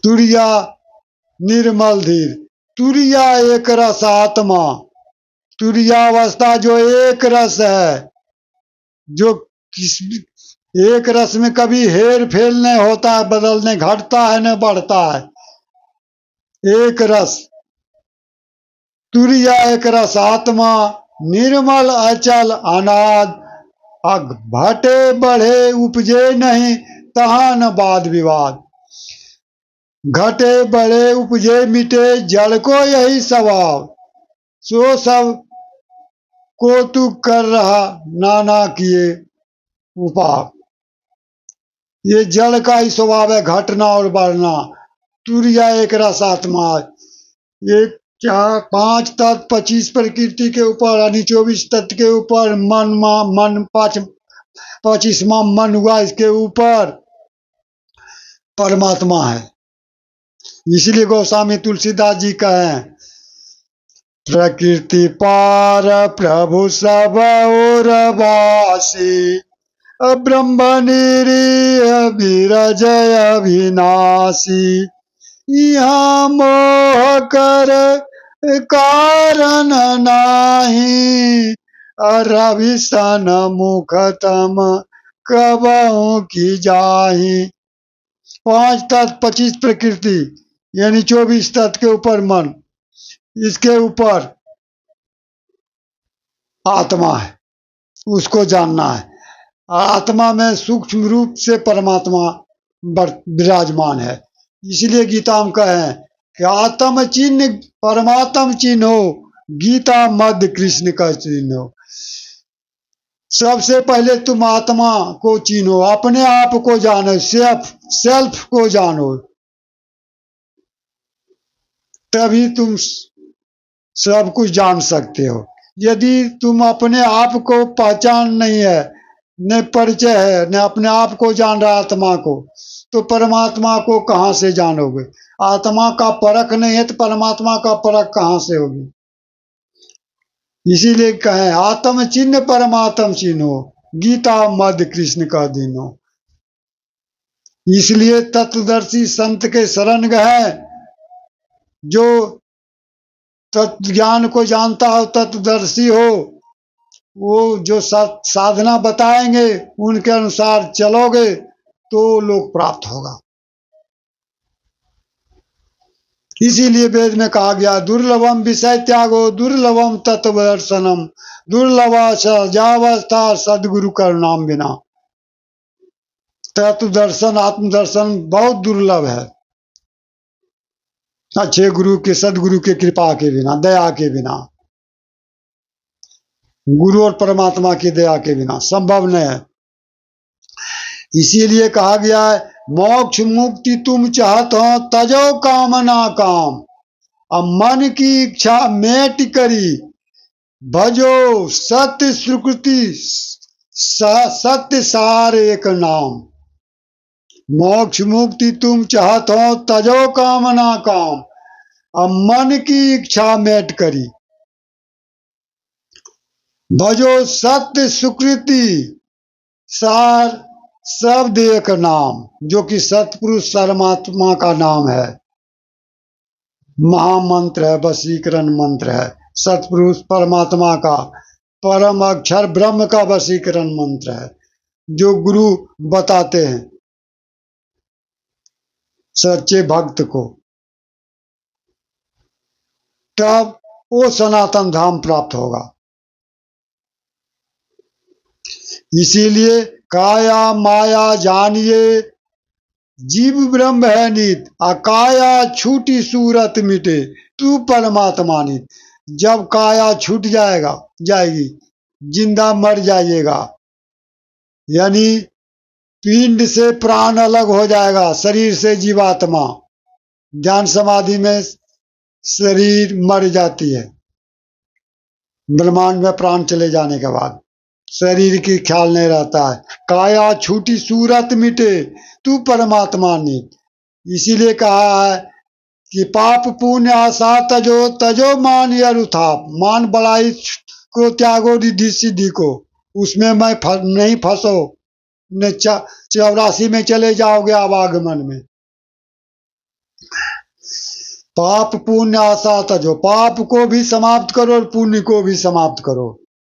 तुरिया निर्मल धीर। तुरिया एक रस आत्मा, तुरियावस्था जो एक रस है, जो एक रस में कभी हेर फेर नहीं होता है, बदलने घटता है न बढ़ता है, एक रस। तुरिया एक रस आत्मा, निर्मल अचल अनाद, अग भटे बढ़े उपजे नहीं, तहाँ न वाद विवाद। घटे बढ़े उपजे मिटे, जड़ को यही स्वभाव, सो सब को तू कर रहा नाना किए उपाय। ये जड़ का ही स्वभाव है, घटना और बढ़ना। तुरिया एक रस आत्मा, ये क्या 5 तत्व 25 प्रकृति के ऊपर, यानी 24 तत्व के ऊपर, मन 25वां मन हुआ, इसके ऊपर परमात्मा है। इसलिए गोस्वामी तुलसीदास जी कहें, प्रकृति पार प्रभु सब और वासी, ब्रह्म निरीह विरजय अविनाशी। यहाँ मोह कर कारण नाही, रवि सन मुखतम कबहू की जाही। 5 तत्व 25 प्रकृति, यानी 24 तत्व के ऊपर मन, इसके ऊपर आत्मा है, उसको जानना है। आत्मा में सूक्ष्म रूप से परमात्मा विराजमान है। इसलिए गीता में कहें कि आत्म चिन्ह परमात्म चिन्ह हो, गीता मध्य कृष्ण का चिन्ह हो। सबसे पहले तुम आत्मा को चिन्हो, अपने आप को जानो, सेल्फ को जानो, तभी तुम सब कुछ जान सकते हो। यदि तुम अपने आप को पहचान नहीं है, न परिचय है, न अपने आप को जान रहा आत्मा को, तो परमात्मा को कहां से जानोगे? आत्मा का परख नहीं है तो परमात्मा का परख कहां से होगी? इसीलिए कहें आत्म चिन्ह परमात्म चिन्हो, गीता मध्य कृष्ण का दीनो। इसलिए तत्वदर्शी संत के शरण गए, जो तत्व ज्ञान को जानता हो, तत्वदर्शी हो, वो जो साधना बताएंगे उनके अनुसार चलोगे तो लोक प्राप्त होगा। इसीलिए वेद में कहा गया, दुर्लभम विषय त्यागो दुर्लभम तत्व दर्शनम, दुर्लभा सजावस्था सदगुरु करनाम बिना। तत्व दर्शन आत्मदर्शन बहुत दुर्लभ है, अच्छे गुरु के सदगुरु के कृपा के बिना, दया के बिना, गुरु और परमात्मा की दया के बिना संभव नहीं है। इसीलिए कहा गया है, मोक्ष मुक्ति तुम चाहत हो, तजो कामना काम, अब मन की इच्छा मेट करी, भजो सत्य सुकृति सत्य सार एक नाम। मोक्ष मुक्ति तुम चाहत हो, तजो कामना काम, अब मन की इच्छा मेट करी, भजो सत्य सुकृति सार शब्द एक नाम, जो कि सतपुरुष परमात्मा का नाम है, महामंत्र है, वशीकरण मंत्र है। सतपुरुष परमात्मा का परम अक्षर ब्रह्म का वशीकरण मंत्र है, जो गुरु बताते हैं सच्चे भक्त को, तब वो सनातन धाम प्राप्त होगा। इसीलिए काया माया जानिए, जीव ब्रह्म है नित, अकाया छूटी सूरत मिटे, तू परमात्मा नित। जब काया छूट जाएगी, जिंदा मर जाइएगा, यानी पिंड से प्राण अलग हो जाएगा, शरीर से जीवात्मा, ज्ञान समाधि में शरीर मर जाती है, ब्रह्मांड में प्राण चले जाने के बाद शरीर की ख्याल नहीं रहता है। काया छूटी सूरत मिटे, तू परमात्मा नित। इसीलिए कहा है कि पाप पुण्य आशा तजो, तजो मान यरुथाप, मान बड़ाई को त्यागो रिद्धि सिद्धि को, उसमें मैं नहीं फंसो, न 84 में चले जाओगे आवागमन में। पाप पुण्य आशा तजो, पाप को भी समाप्त करो और पुण्य को भी समाप्त करो।